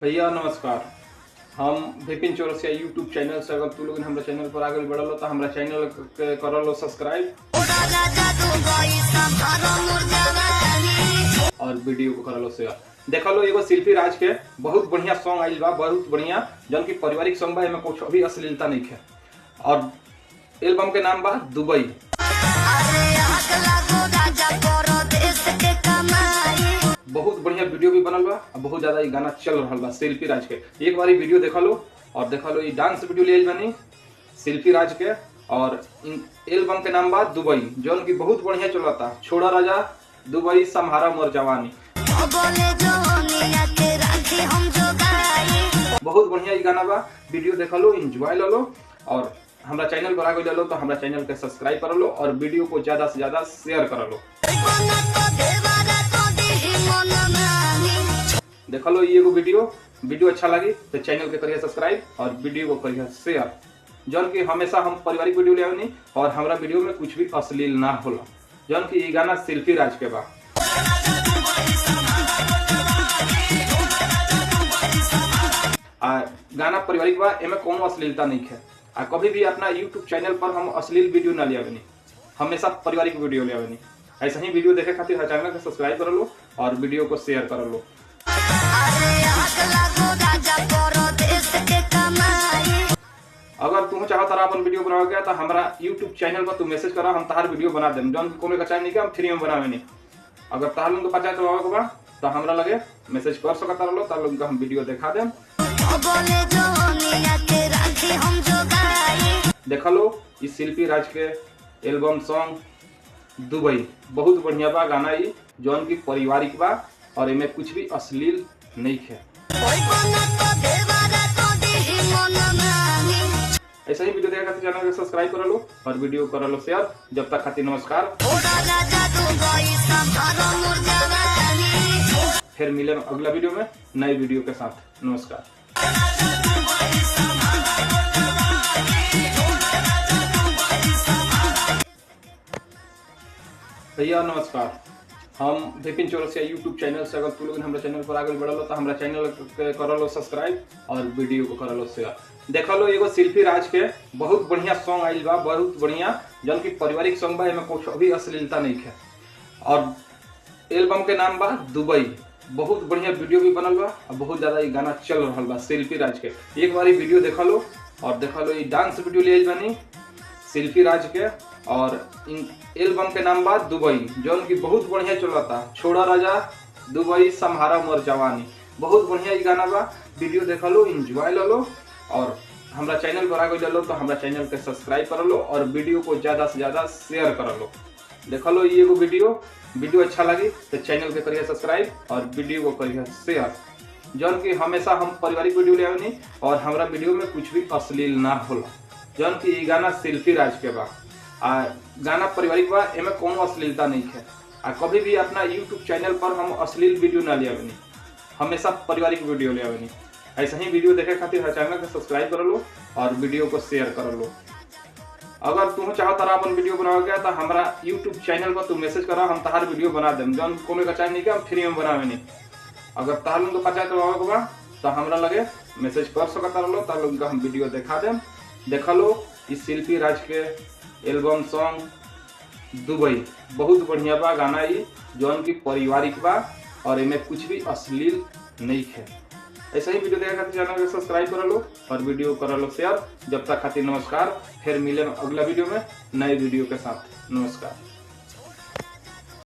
भैया नमस्कार। हम विपिन चौरसिया यूट्यूब चैनल से अगर तू लोग हमारे चैनल पर आगे बढ़ल तो हमारा चैनल के कर लो सब्सक्राइब और वीडियो को कर लो शेयर। देख लो एगो शिल्पी राज के बहुत बढ़िया सॉन्ग आइल बा, बहुत बढ़िया जौन की पारिवारिक सॉन्ग बा, एमे कुछ अभी अश्लीलता नहीं है और एल्बम के नाम बा दुबई। बहुत बढ़िया वीडियो भी बनल बा और बहुत ज्यादा ये गाना चल रहा बा शिल्पी राज के। एक बार वीडियो देखा लो और देखा लो ये डांस वीडियो ले बनी शिल्पी राज के और एल्बम के नाम बा दुबई, जौन की बहुत बढ़िया चलता। छोड़ा राजा दुबई सम्हारा मोर जवानी, बहुत बढ़िया ये गाना बा। वीडियो देखा लो, एंजॉय लो और हमारा चैनल पर आगे लो तो हमारा चैनल के सब्सक्राइब कर लो और वीडियो को ज्यादा से ज्यादा शेयर कर लो। देखा लो ये वीडियो अच्छा लगी तो चैनल के करिए सब्सक्राइब और वीडियो को करिए शेयर। जौन की हमेशा हम पारिवारिक वीडियो ले आनी और हमारा वीडियो में कुछ भी अश्लील ना होला। जौन की ये गाना शिल्पी राज के बा। गाना पारिवारिक बा, एमे कोनो अश्लीलता नहीं है। कभी भी अपना यूट्यूब चैनल पर हम अश्लील वीडियो ना ले आवेनी, हमेशा पारिवारिक वीडियो ले आवेनी। ऐसा ही वीडियो देखे खातिर हमारे चैनल को सब्सक्राइब कर लो और वीडियो को शेयर कर लो। अगर तुम चाहो तारा अपन वीडियो बनाओ गया तो हमारा यूट्यूब चैनल पर तू मैसेज करा, हम तार वीडियो बना देम। जौन कोनो का चाहिए नहीं कि हम फ्री में बनावे नहीं। अगर तार लोग पता चलावे के बा तो हमरा लगे मैसेज कर सकता रहो, तार लोग हम वीडियो दिखा देम। देखा लो इस शिल्पी राज के एल्बम सॉन्ग दुबई बहुत बढ़िया बा गाना, ये जौन की पारिवारिक बा और इनमें कुछ भी अश्लील नहीं है। ऐसा ही वीडियो देखा चैनल को सब्सक्राइब कर लो और वीडियो कर लो शेयर। जब तक खातिर नमस्कार, फिर मिले अगला वीडियो में नए वीडियो के साथ। नमस्कार। भैया नमस्कार। हम विपिन चौरसिया यूट्यूब चैनल से अगर तू लोग हमारे चैनल पर आगे बढ़ल तो हमारा चैनल के कर लो सब्सक्राइब और वीडियो को कर लो शेयर। देखा लो एगो शिल्पी राज के बहुत बढ़िया सॉन्ग आइल बा, बहुत बढ़िया जौन की पारिवारिक सॉन्ग बा, एमे कुछ अभी अश्लीलता नहीं है और एल्बम के नाम बा दुबई। बहुत बढ़िया वीडियो भी बनल बा और बहुत ज्यादा ये गाना चल रहा बा शिल्पी राज के। एक बार वीडियो देखा लो और देखा लो ये डांस वीडियो ले बनी शिल्पी राज के और एल्बम के नाम बा दुबई, जौन की बहुत बढ़िया चलता। छोड़ा राजा दुबई सम्हारा मोर जवानी, बहुत बढ़िया ये गाना बा। वीडियो देखा लो, एंजॉय लो और हमारा चैनल पर आगे लो तो हमारा चैनल के सब्सक्राइब कर लो और वीडियो को ज्यादा से ज्यादा शेयर कर लो। देखा लो ये वीडियो अच्छा लगी तो चैनल के करिए सब्सक्राइब और वीडियो को करिए शेयर। जौन की हमेशा हम पारिवारिक वीडियो ले आवेनी और हमारा वीडियो में कुछ भी अश्लील ना होला। जौन की ये गाना शिल्पी राज के बा। गाना पारिवारिक बा, एमे कोनो अश्लीलता नहीं है। कभी भी अपना यूट्यूब चैनल पर हम अश्लील वीडियो ना ले आवेनी, हमेशा पारिवारिक वीडियो ले आवेनी। ऐसा ही वीडियो देखे खातिर हमारे चैनल को सब्सक्राइब कर लो और वीडियो को शेयर कर लो। अगर तुम चाहो तारा अपन वीडियो बनाओ गया तो हमारा यूट्यूब चैनल पर तू मैसेज करा, हम तार वीडियो बना देम। जौन कोनो का चाहिए नहीं कि हम फ्री में बनावे नहीं। अगर तार लोग पता चलावे के बा तो हमरा लगे मैसेज कर सकता रहो, तार लोग हम वीडियो दिखा देम। देखा लो इस शिल्पी राज के एल्बम सॉन्ग दुबई बहुत बढ़िया बा गाना, ये जौन की पारिवारिक बा और इनमें कुछ भी अश्लील नहीं है। ऐसा ही वीडियो देखा खातिर चैनल को सब्सक्राइब कर लो और वीडियो कर लो शेयर। जब तक खातिर नमस्कार, फिर मिले अगला वीडियो में नए वीडियो के साथ। नमस्कार।